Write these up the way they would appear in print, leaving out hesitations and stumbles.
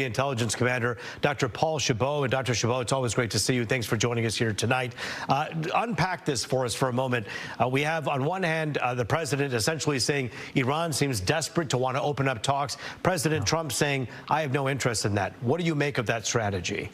Intelligence Commander, Dr. Paul Chabot. And Dr. Chabot, it's always great to see you. Thanks for joining us here tonight. Unpack this for us for a moment. We have, on one hand, the president essentially saying Iran seems desperate to want to open up talks. President Trump saying, I have no interest in that. What do you make of that strategy?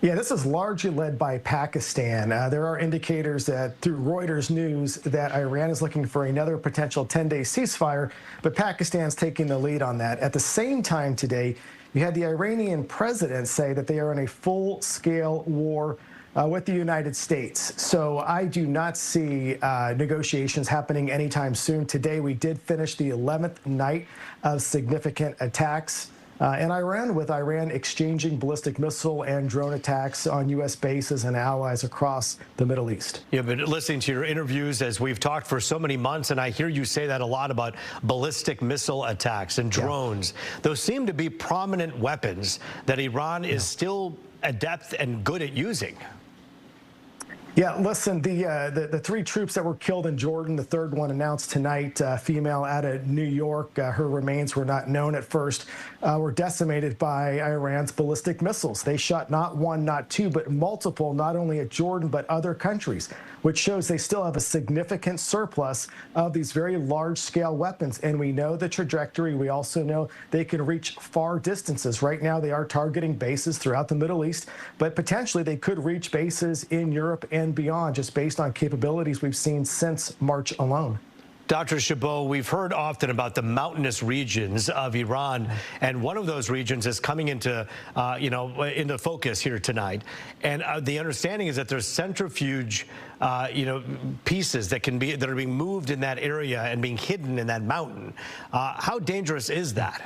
Yeah, this is largely led by Pakistan. There are indicators that through Reuters News that Iran is looking for another potential 10-day ceasefire, but Pakistan's taking the lead on that. At the same time today, you had the Iranian president say that they are in a full-scale war with the United States. So I do not see negotiations happening anytime soon. Today, we did finish the 11th night of significant attacks in Iran, with Iran exchanging ballistic missile and drone attacks on U.S. bases and allies across the Middle East. You've been listening to your interviews as we've talked for so many months, and I hear you say that a lot about ballistic missile attacks and drones. Yeah. Those seem to be prominent weapons that Iran is still adept and good at using. Yeah, listen, the three troops that were killed in Jordan, the third one announced tonight, female out of New York, her remains were not known at first, were decimated by Iran's ballistic missiles. They shot not one, not two, but multiple, not only at Jordan, but other countries, which shows they still have a significant surplus of these very large-scale weapons. And we know the trajectory. We also know they can reach far distances. Right now, they are targeting bases throughout the Middle East, but potentially they could reach bases in Europe and beyond, just based on capabilities we've seen since March alone. Dr. Chabot, we've heard often about the mountainous regions of Iran, and one of those regions is coming into, into focus here tonight. And the understanding is that there's centrifuge, pieces that are being moved in that area and being hidden in that mountain. How dangerous is that?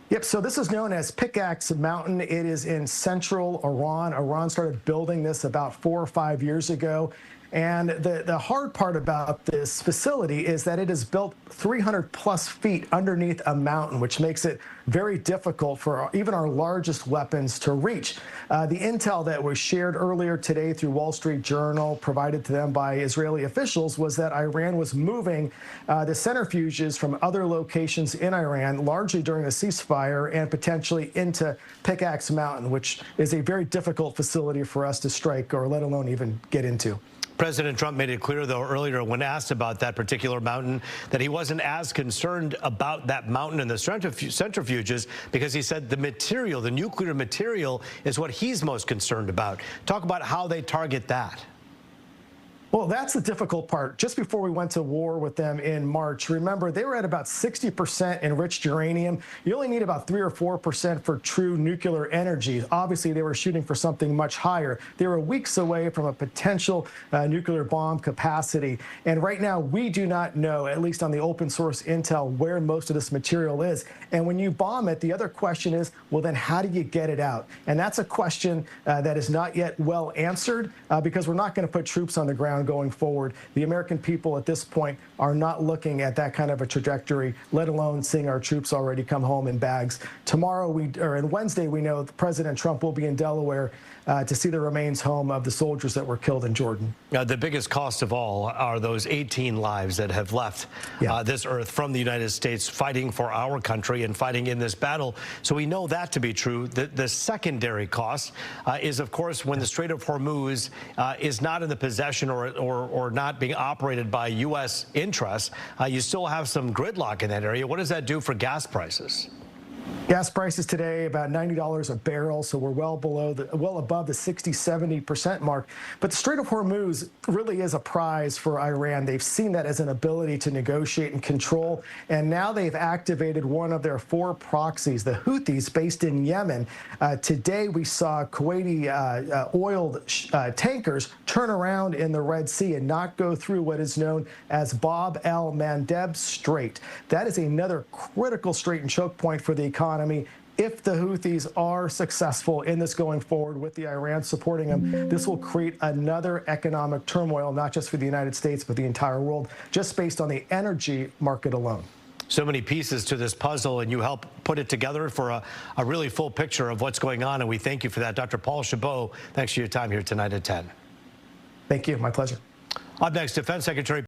Yep, so this is known as Pickaxe Mountain. It is in central Iran. Iran started building this about 4 or 5 years ago. And the hard part about this facility is that it is built 300+ feet underneath a mountain, which makes it very difficult for even our largest weapons to reach. The intel that was shared earlier today through Wall Street Journal, provided to them by Israeli officials, was that Iran was moving the centrifuges from other locations in Iran, largely during the ceasefire, and potentially into Pickaxe Mountain, which is a very difficult facility for us to strike, or let alone even get into. President Trump made it clear, though, earlier when asked about that particular mountain, that he wasn't as concerned about that mountain and the centrifuges, because he said the material, the nuclear material, is what he's most concerned about. Talk about how they target that. Well, that's the difficult part. Just before we went to war with them in March, remember, they were at about 60% enriched uranium. You only need about 3 or 4% for true nuclear energy. Obviously, they were shooting for something much higher. They were weeks away from a potential nuclear bomb capacity. And right now, we do not know, at least on the open source intel, where most of this material is. And when you bomb it, the other question is, well, then how do you get it out? And that's a question that is not yet well answered, because we're not going to put troops on the ground going forward. The American people at this point are not looking at that kind of a trajectory, let alone seeing our troops already come home in bags. Tomorrow, and Wednesday, we know President Trump will be in Delaware to see the remains home of the soldiers that were killed in Jordan. The biggest cost of all are those 18 lives that have left this earth from the United States, fighting for our country and fighting in this battle. So we know that to be true. The secondary cost is, of course, when the Strait of Hormuz is not in the possession or not being operated by U.S. interests, you still have some gridlock in that area. What does that do for gas prices? Gas prices today about $90 a barrel, so we're well above the 60–70% mark. But the Strait of Hormuz really is a prize for Iran. They've seen that as an ability to negotiate and control, and now they've activated one of their 4 proxies, the Houthis, based in Yemen. Today we saw Kuwaiti oil tankers turn around in the Red Sea and not go through what is known as Bab el-Mandeb Strait. That is another critical strait and choke point for the economy. If the Houthis are successful in this going forward, with the Iran supporting them, this will create another economic turmoil, not just for the United States, but the entire world, just based on the energy market alone. So many pieces to this puzzle, and you help put it together for a really full picture of what's going on, and we thank you for that. Dr. Paul Chabot, thanks for your time here tonight at 10. Thank you. My pleasure. Up next, Defense Secretary